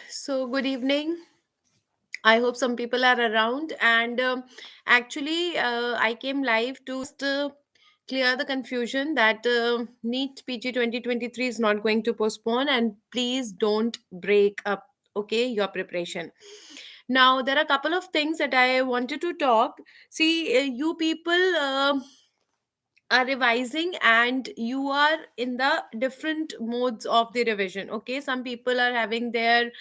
So, good evening. I hope some people are around. And actually, I came live to just clear the confusion that NEET PG 2023 is not going to postpone. And please don't break up, okay, your preparation. Now, there are a couple of things that I wanted to talk. See, you people. Are revising and you are in the different modes of the revision. Okay, some people are having their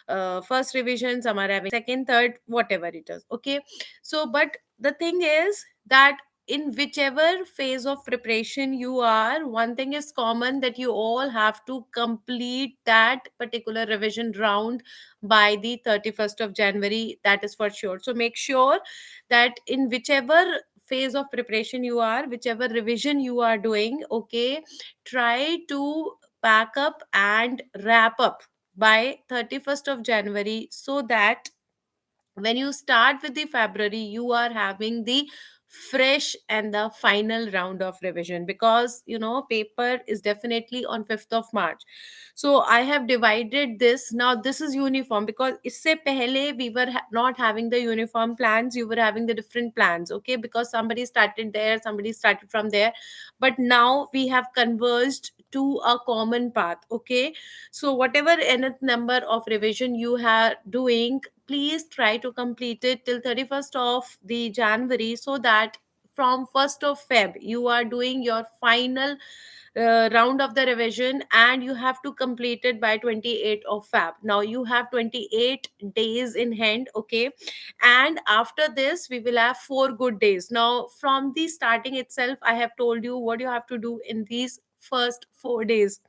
first revision, some are having second, third, whatever it is. Okay, so but the thing is that in whichever phase of preparation you are, one thing is common, that you all have to complete that particular revision round by the 31st of January. That is for sure. So make sure that in whichever phase of preparation you are, whichever revision you are doing, okay, try to pack up and wrap up by 31st of January, so that when you start with the February, you are having the fresh and the final round of revision, because paper is definitely on 5th of March. So I have divided this. Now this is uniform, because isse pehle we were not having the uniform plans, you were having the different plans. Okay, because somebody started there, somebody started from there, but now we have converged to a common path. Okay, so whatever nth number of revision you are doing, please try to complete it till 31st of the January, so that from 1st of Feb you are doing your final round of the revision, and you have to complete it by 28th of Feb. Now you have 28 days in hand. Okay, and after this we will have 4 good days. Now from the starting itself, I have told you what you have to do in these first 4 days.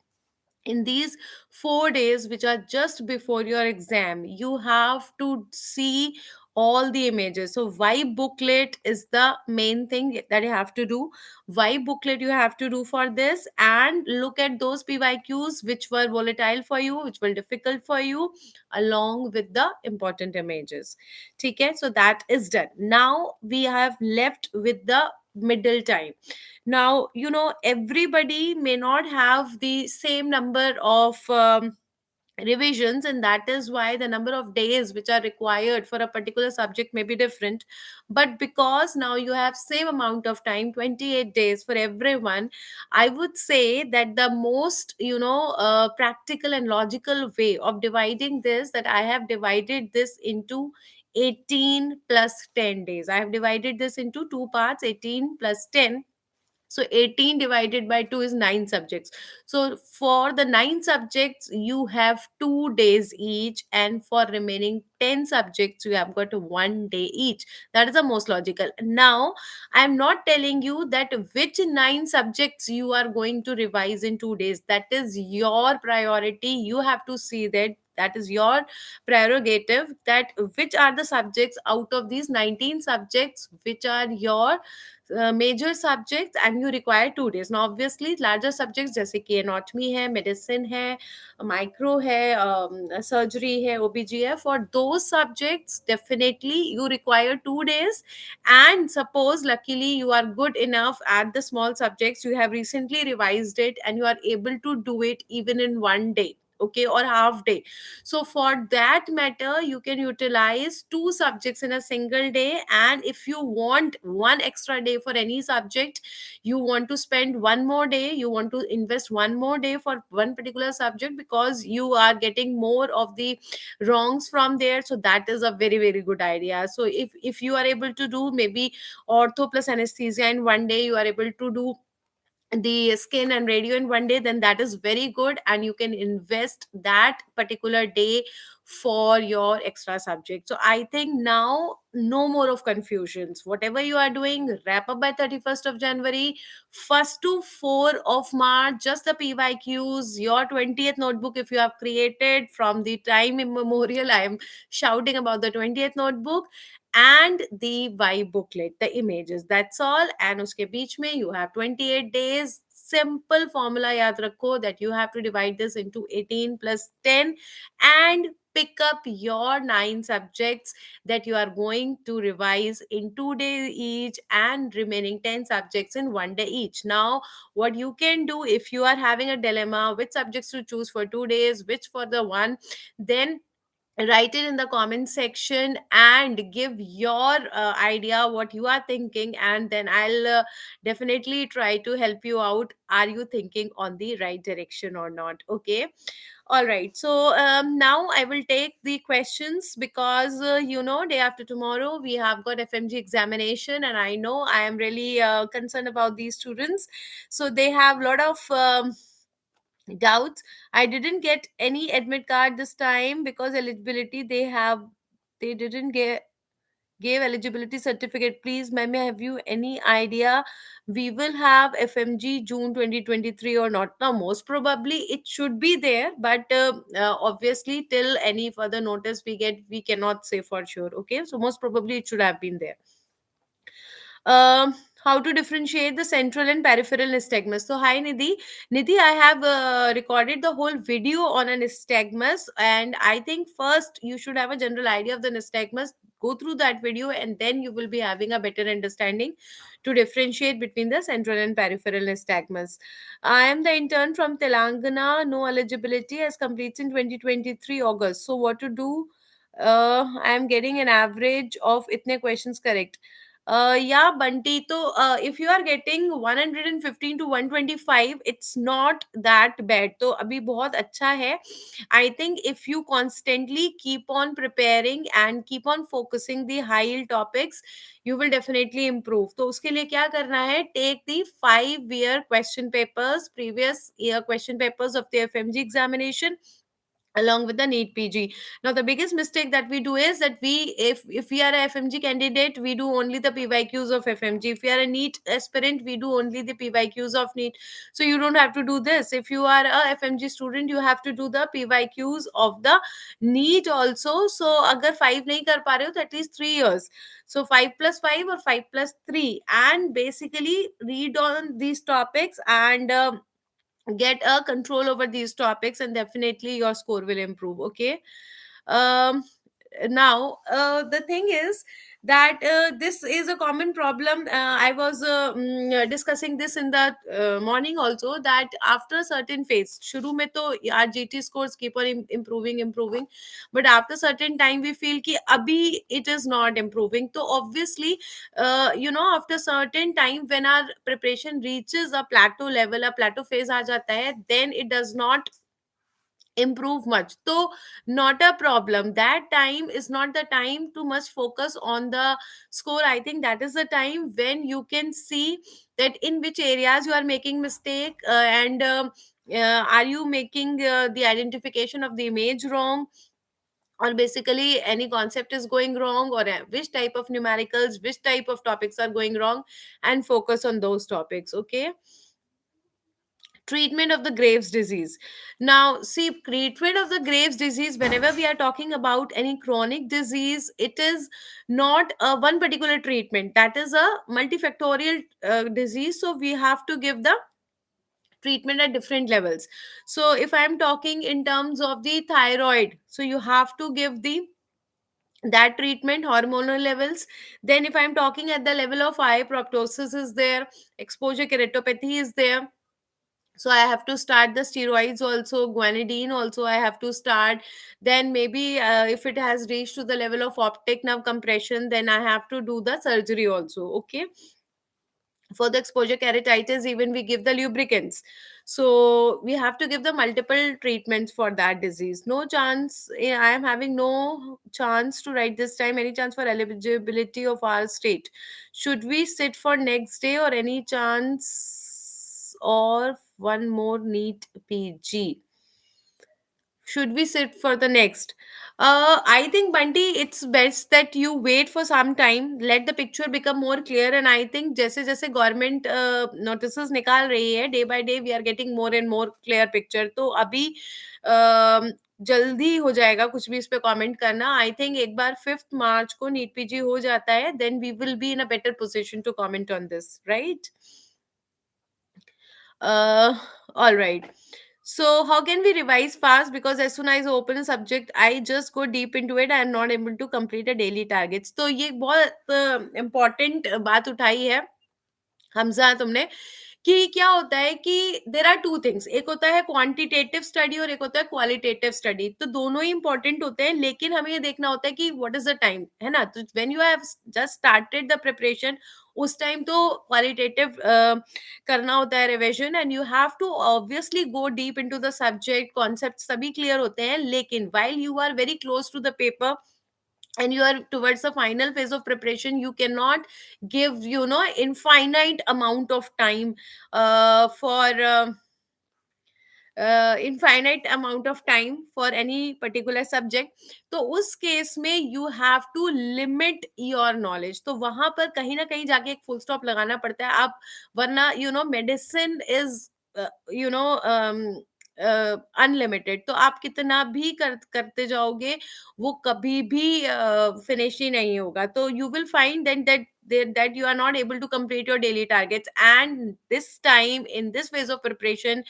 In these 4 days, which are just before your exam, you have to see all the images. So vibe booklet is the main thing that you have to do. Vibe booklet you have to do for this, and look at those PYQs which were volatile for you, which were difficult for you, along with the important images. Okay, so that is done. Now we have left with the middle time. Now everybody may not have the same number of revisions, and that is why the number of days which are required for a particular subject may be different. But because now you have same amount of time, 28 days for everyone, I would say that the most practical and logical way of dividing this, that I have divided this into 18 plus 10 days. I have divided this into two parts, 18 plus 10. So 18 divided by 2 is 9 subjects. So for the 9 subjects you have 2 days each, and for remaining 10 subjects you have got 1 day each. That is the most logical. Now I am not telling you that which 9 subjects you are going to revise in 2 days. That is your priority. You have to see that, that is your prerogative, that which are the subjects out of these 19 subjects which are your major subjects, and you require 2 days. Now obviously larger subjects जैसे कि anatomy है, medicine है, micro है, surgery है, OBG है, for those subjects definitely you require 2 days. And suppose luckily you are good enough at the small subjects, you have recently revised it and you are able to do it even in 1 day, okay, or half day. So for that matter, you can utilize two subjects in a single day. And if you want one extra day for any subject, you want to spend one more day, you want to invest one more day for one particular subject, because you are getting more of the wrongs from there. So that is a very, very good idea. So if you are able to do maybe ortho plus anesthesia in 1 day, you are able to do the skin and radio in 1 day, then that is very good, and you can invest that particular day for your extra subject. So I think now no more of confusions. Whatever you are doing, wrap up by 31st of January. 1st to 4th of March, just the PYQs, your 20th notebook if you have created from the time immemorial. I am shouting about the 20th notebook and the vibe booklet, the images. That's all. And uske beech mein you have 28 days. Simple formula yaad rakho, that you have to divide this into 18 plus 10, and pick up your 9 subjects that you are going to revise in 2 days each, and remaining 10 subjects in 1 day each. Now, what you can do, if you are having a dilemma which subjects to choose for 2 days, which for the one, then write it in the comment section and give your idea what you are thinking, and then I'll definitely try to help you out. Are you thinking on the right direction or not? Okay. All right. So now I will take the questions, because day after tomorrow we have got FMG examination, and I know I am really concerned about these students. So they have a lot of doubts. I didn't get any admit card this time, because eligibility they didn't get gave eligibility certificate. Please, ma'am, have you any idea we will have FMG June 2023 or not? Now, most probably it should be there, but obviously till any further notice we get, we cannot say for sure. Okay, so most probably it should have been there. How to differentiate the central and peripheral nystagmus. So, hi Nidhi. Nidhi, I have recorded the whole video on a nystagmus, and I think first you should have a general idea of the nystagmus. Go through that video, and then you will be having a better understanding to differentiate between the central and peripheral nystagmus. I am the intern from Telangana. No eligibility as completes in 2023 August. So, what to do? I am getting an average of itne questions correct. Yeah, Bunty. So, if you are getting 115 to 125, it's not that bad. तो अभी बहुत अच्छा है. I think if you constantly keep on preparing and keep on focusing the high yield topics, you will definitely improve. तो उसके लिए क्या करना है? Take the 5 year question papers, previous year question papers of the FMG examination, along with the NEET PG. Now, the biggest mistake that we do is that if we are a FMG candidate, we do only the PYQs of FMG. If we are a NEET aspirant, we do only the PYQs of NEET. So you don't have to do this. If you are a FMG student, you have to do the PYQs of the NEET also. So अगर 5 नहीं कर पा रहे हो, तो at least 3 years. So 5 plus 5 or 5 plus 3, and basically read on these topics and get a control over these topics, and definitely your score will improve. Okay. um Now, the thing is that this is a common problem. I was discussing this in the morning also, that after a certain phase, shuru mein to our GT scores keep on improving, but after certain time we feel ki abhi it is not improving. So obviously, after certain time, when our preparation reaches a plateau level, a plateau phase aa jata hai, then it does not improve much. So not a problem. That time is not the time to much focus on the score. I think that is the time when you can see that in which areas you are making mistake, and are you making the identification of the image wrong, or basically any concept is going wrong, or which type of numericals, which type of topics are going wrong, and focus on those topics. Okay. Treatment of the Graves disease. Now, see, treatment of the Graves disease, whenever we are talking about any chronic disease, it is not one particular treatment. That is a multifactorial disease. So we have to give the treatment at different levels. So if I'm talking in terms of the thyroid, so you have to give the that treatment, hormonal levels. Then if I'm talking at the level of eye, proptosis is there, exposure keratopathy is there, so I have to start the steroids also, guanidine also I have to start. Then maybe if it has reached to the level of optic nerve compression, then I have to do the surgery also. Okay. For the exposure keratitis, even we give the lubricants. So we have to give the multiple treatments for that disease. No chance, I am having no chance to write this time. Any chance for eligibility of our state? Should we sit for next day, or any chance, or one more NEET PG? Should we sit for the next? I think, Bunty, it's best that you wait for some time, let the picture become more clear. And I think जैसे जैसे government notices निकाल रही है, day by day we are getting more and more clear picture. तो अभी जल्दी हो जाएगा कुछ भी इस पे कमेंट करना. आई थिंक एक बार 5th March को नीट पीजी हो जाता है, then we will be in a better position to comment on this, right? All right. So how can we revise fast? Because as soon as I open a subject, I just go deep into it. I am not able to complete a daily targets. तो ये बहुत important बात उठाई है हमजा तुमने, कि क्या होता है कि देर आर टू थिंग्स, एक होता है क्वांटिटेटिव स्टडी और एक होता है क्वालिटेटिव स्टडी। तो दोनों ही इंपॉर्टेंट होते हैं, लेकिन हमें ये देखना होता है कि व्हाट इज द टाइम, है ना? तो when you have just started the preparation, उस टाइम तो क्वालिटेटिव करना होता है revision, and you have to obviously go deep into the subject, concept सभी क्लियर होते हैं, लेकिन while you are very close to the paper and you are towards the final phase of preparation, you cannot give, infinite amount of time for infinite amount of time for any particular subject. तो उस case में you have to limit your knowledge, तो वहां पर कहीं ना कहीं जाके एक फुल स्टॉप लगाना पड़ता है आप, वरना medicine is you know unlimited, तो आप कितना भी करते जाओगे वो कभी भी फिनिश ही नहीं होगा। तो you will find that you are not able to complete your daily targets, and this time in this phase of preparation,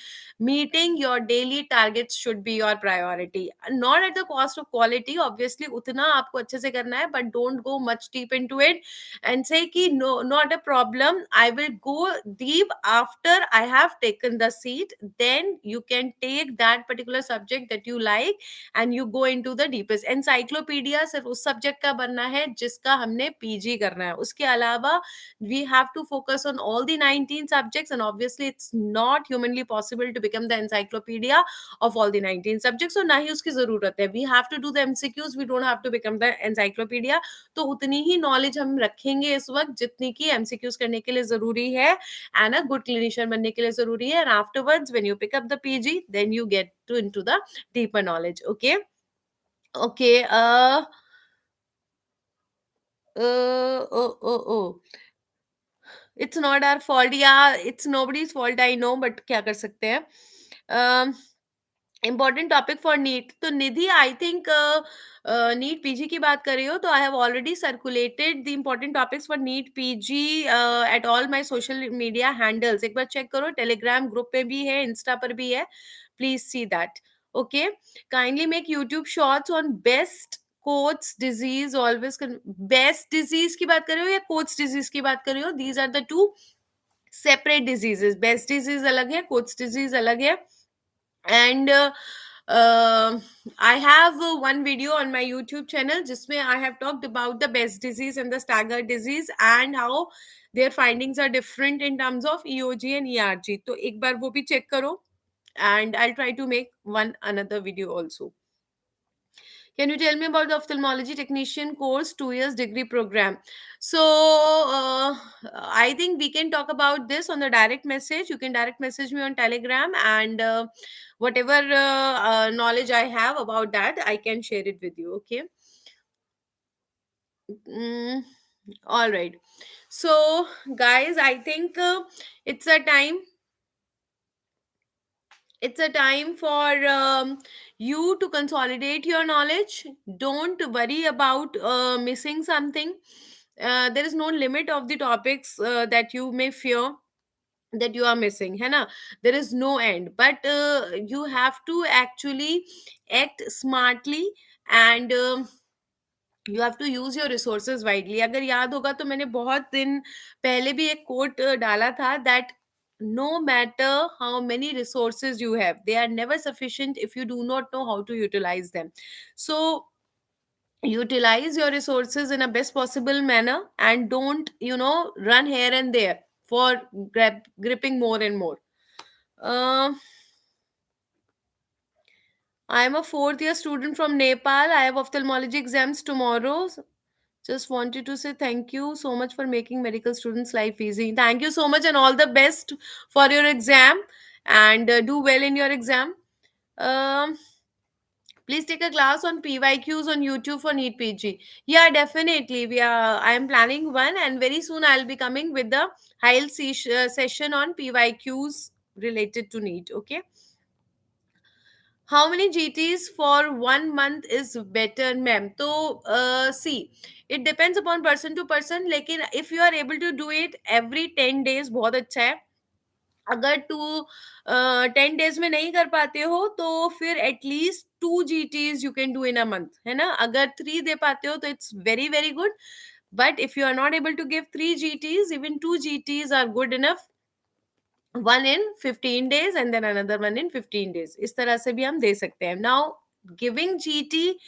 meeting your daily targets should be your priority, not at the cost of quality obviously, उतना आपको अच्छे से करना है, but don't go much deep into it and say कि no, not a problem, I will go deep after I have taken the seat, then you can take that particular subject that you like and you go into the deepest encyclopedia। सिर्फ उस subject का बनना है जिसका हमने PG करना है, उसके अलावा we have to focus on all the 19 subjects, and obviously it's not humanly possible to become the encyclopedia of all the 19 subjects, so ना ही उसकी जरूरत है। We have to do the MCQs, we don't have to become the encyclopedia। तो उतनी ही knowledge हम रखेंगे इस वक्त जितनी की MCQs करने के लिए जरूरी है, and a good clinician बनने के लिए जरूरी है, and afterwards when you pick up the PG, then you get to into the deeper knowledge। Okay, okay, oh, it's not our fault, yeah, it's nobody's fault, I know, but क्या कर सकते हैं। Important topic for NEET, तो Nidhi I think NEET PG की बात कर रही हो, तो I have already circulated the important topics for NEET PG at all my social media handles, एक बार चेक करो, टेलीग्राम ग्रुप पे भी है, इंस्टा पर भी है, please see that. Okay, kindly make YouTube shorts on Best Coats disease always. Best disease की बात कर रहे हो या कोट्स डिजीज की बात कर रहे हो? These are the two separate diseases, Best disease अलग है, कोट्स डिजीज अलग है। And I have one video on my YouTube channel जिसमें I have talked about the Best disease and the Stargardt disease and how their findings are different in terms of EOG and ERG, तो एक बार वो भी check करो, and I'll try to make one another video also। Can you tell me about the ophthalmology technician course 2 years degree program? So I think we can talk about this on the direct message. You can direct message me on Telegram, and whatever knowledge I have about that, I can share it with you. Okay. Mm, all right. So, guys, I think it's a time. It's a time for you to consolidate your knowledge. Don't worry about missing something. There is no limit of the topics that you may fear that you are missing, है ना? There is no end, but you have to actually act smartly, and you have to use your resources widely. अगर याद होगा तो मैंने बहुत दिन पहले भी एक कोट डाला था, that no matter how many resources you have, they are never sufficient if you do not know how to utilize them। So utilize your resources in a best possible manner, and don't run here and there for gripping more and more. uh, I am a fourth year student from Nepal. I have ophthalmology exams tomorrow. Just wanted to say thank you so much for making medical students' life easy. Thank you so much, and all the best for your exam. And do well in your exam. Um, Please take a class on PYQs on YouTube for NEET PG. Yeah, definitely. I am planning one, and very soon I'll be coming with the HIL session on PYQs related to NEET. Okay. How many GTs for 1 month is better, ma'am? So, see, it depends upon person to person. लेकिन if you are able to do it every 10 days, बहुत अच्छा है. अगर 10 days में नहीं कर पाते हो तो फिर at least 2 GTs you can do in a month, है ना? अगर 3 दे पाते हो तो it's very very good, but if you are not able to give 3 GTs, even 2 GTs are good enough, one in 15 days and then another one in 15 days, इस तरह से भी हम दे सकते हैं. Now giving GT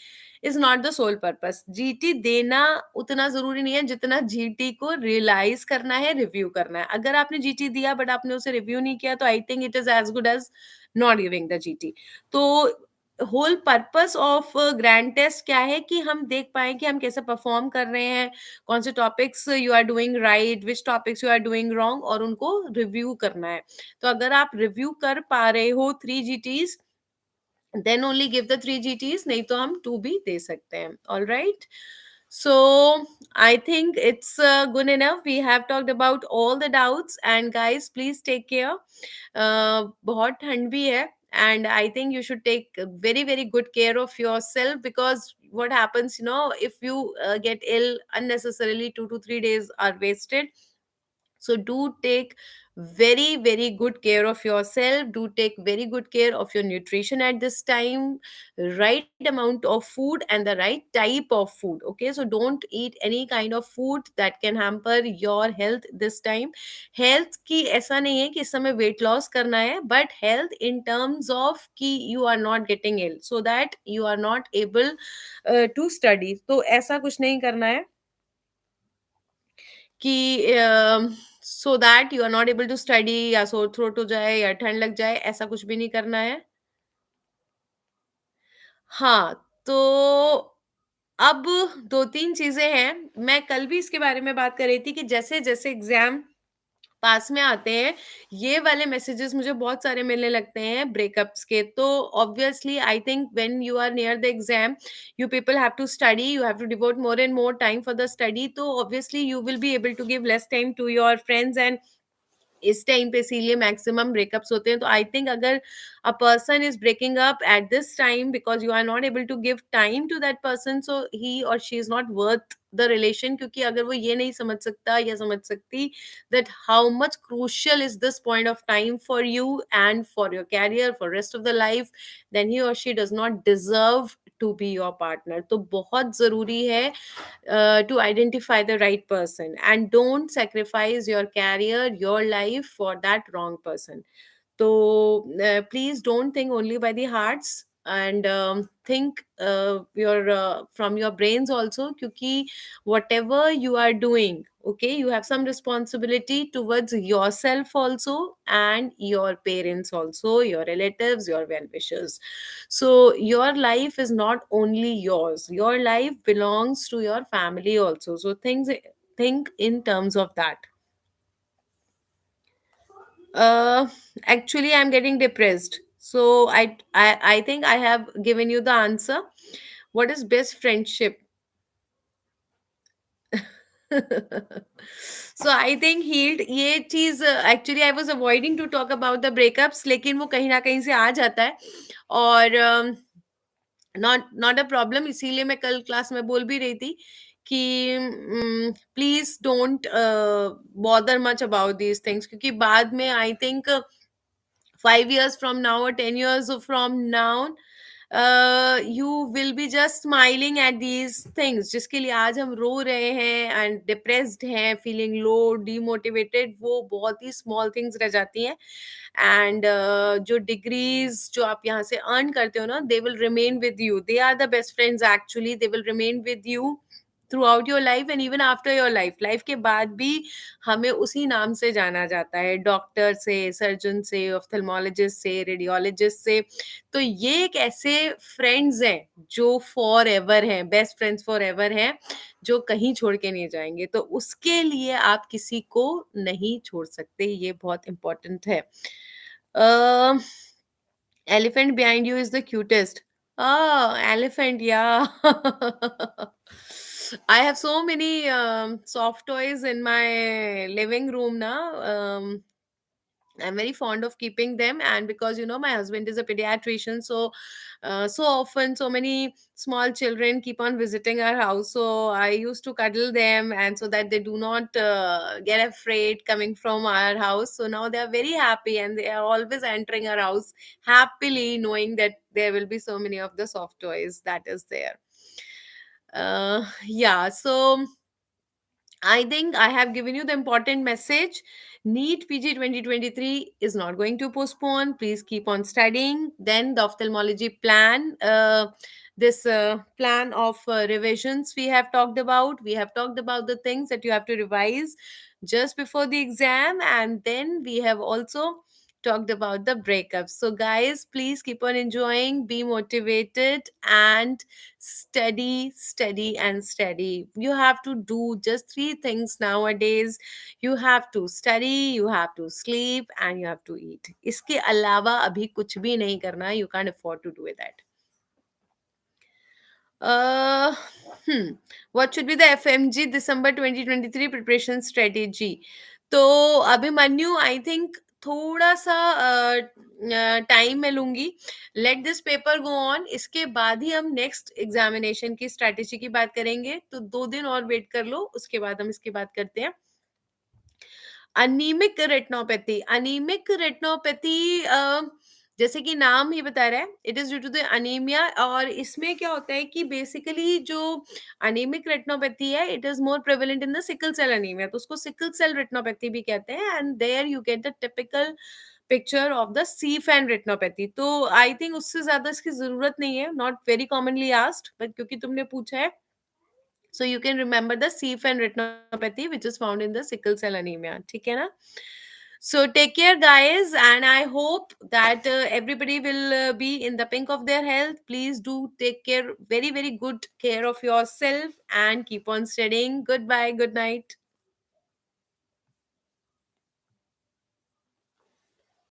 is not the sole purpose. GT देना उतना जरूरी नहीं है जितना जीटी को रियलाइज करना है, रिव्यू करना है. अगर आपने जीटी दिया बट आपने उसे रिव्यू नहीं किया तो I think it is as good as not giving the GT. तो whole purpose of grand test क्या है कि हम देख पाए कि हम कैसे परफॉर्म कर रहे हैं, कौन से topics you are doing right, which topics you are doing wrong, और उनको रिव्यू करना है. तो अगर आप रिव्यू कर पा रहे हो 3 GTs, then only give the 3 GTs, नहीं तो हम 2 भी दे सकते हैं. All right. So I think it's good enough. We have talked about all the doubts, and guys, please take care. बहुत ठंड भी है, and I think you should take very very good care of yourself, because what happens, if you get ill unnecessarily, 2 to 3 days are wasted. So do take very very good care of yourself, do take very good care of your nutrition at this time, right amount of food and the right type of food. Okay, so don't eat any kind of food that can hamper your health this time. Health की ऐसा नहीं है कि इस समय weight loss करना है, but health in terms of कि you are not getting ill, so that you are not able to study. तो ऐसा कुछ नहीं करना है कि so that you are not able to study, या सोर थ्रोट हो जाए या ठंड लग जाए, ऐसा कुछ भी नहीं करना है. हाँ, तो अब 2-3 चीज़ें हैं. मैं कल भी इसके बारे में बात कर रही थी कि जैसे-जैसे एग्ज़ाम पास में आते हैं, ये वाले मैसेजेस मुझे बहुत सारे मिलने लगते हैं ब्रेकअप्स के. तो obviously I think when you are near the exam, you people have to study, you have to devote more and more time for the study. तो obviously you will be able to give less time to your friends, and इस time पे इसीलिए maximum breakups होते हैं. तो I think अगर a person is breaking up at this time because you are not able to give time to that person, so he और she is not worth the relation. क्योंकि अगर वो ये नहीं समझ सकता या समझ सकती that how much crucial is this point of time for you and for your career for rest of the life, then he और she does not deserve to be your partner. तो बहुत जरूरी है to identify the right person, and don't sacrifice your career, your life for that wrong person. So please don't think only by the hearts, and think your from your brains also, क्योंकि whatever you are doing, okay, you have some responsibility towards yourself also, and your parents also, your relatives, your well wishers. So your life is not only yours, your life belongs to your family also. So think in terms of that. uh Actually, I'm getting depressed, so I think I have given you the answer. What is best friendship? So I think healed, ये चीज actually I was avoiding to talk about the breakups, लेकिन वो कहीं ना कहीं से आ जाता है. और नॉट नॉट अ प्रॉब्लम, इसीलिए मैं कल क्लास में बोल भी रही थी कि please don't bother much about these things, क्योंकि बाद में I think 5 years from now or 10 years from now, you will be just smiling at these things जिसके लिए आज हम रो रहे हैं एंड डिप्रेस्ड हैं, फीलिंग लो, डीमोटिवेटेड, वो बहुत ही स्मॉल थिंग्स रह जाती हैं. एंड जो डिग्रीज जो आप यहाँ से अर्न करते हो ना, they will remain with you. They are the best friends actually. They will remain with you throughout your life and even after your life. Life के बाद भी हमें उसी नाम से जाना जाता है, डॉक्टर से, सर्जन से, ऑफ्थेल्मोलॉजिस्ट से, रेडियोलॉजिस्ट से. तो ये एक ऐसे फ्रेंड्स हैं जो फॉर एवर हैं, बेस्ट फ्रेंड्स फॉर एवर हैं, जो कहीं छोड़ के नहीं जाएंगे. तो उसके लिए आप किसी को नहीं छोड़ सकते, ये बहुत इंपॉर्टेंट है. Elephant behind you is the cutest. Oh, elephant, yeah. I have so many soft toys in my living room now. I'm very fond of keeping them, and because my husband is a pediatrician, so so often so many small children keep on visiting our house. So I used to cuddle them, and so that they do not get afraid coming from our house. So now they are very happy, and they are always entering our house happily, knowing that there will be so many of the soft toys that is there. Yeah, so I think I have given you the important message. NEET PG 2023 is not going to postpone. Please keep on studying. Then the ophthalmology plan, this plan of revisions we have talked about. We have talked about the things that you have to revise just before the exam, and then we have also talked about the breakups. So, guys, please keep on enjoying, be motivated, and steady, steady, and steady. You have to do just three things nowadays. You have to study, you have to sleep, and you have to eat. इसके अलावा अभी कुछ भी नहीं करना. You can't afford to do that. Uh, hmm. What should be the FMG December 2023 preparation strategy? तो Abhimanyu, I think थोड़ा सा टाइम मैं लूंगी. Let this paper go on, इसके बाद ही हम नेक्स्ट एग्जामिनेशन की स्ट्रेटेजी की बात करेंगे. तो 2 दिन और वेट कर लो, उसके बाद हम इसकी बात करते हैं. अनीमिक रेटिनोपैथी, जैसे कि नाम ही बता रहा है, it is due to the anaemia. और इसमें क्या होता है कि बेसिकली जो अनीमिक रेटिनोपैथी है, it is more prevalent in the sickle cell anaemia, तो उसको सिकल सेल रेटिनोपैथी भी कहते हैं. And there you get the typical picture of the sea fan retinopathy. तो आई थिंक उससे ज्यादा इसकी जरूरत नहीं है. Not very commonly asked, but क्योंकि तुमने पूछा है, so you can remember the C-fan retinopathy which is found in the sickle cell anemia. ठीक है ना? So take care, guys, and I hope that everybody will be in the pink of their health. Please do take care, very very good care of yourself, and keep on studying. Goodbye, good night.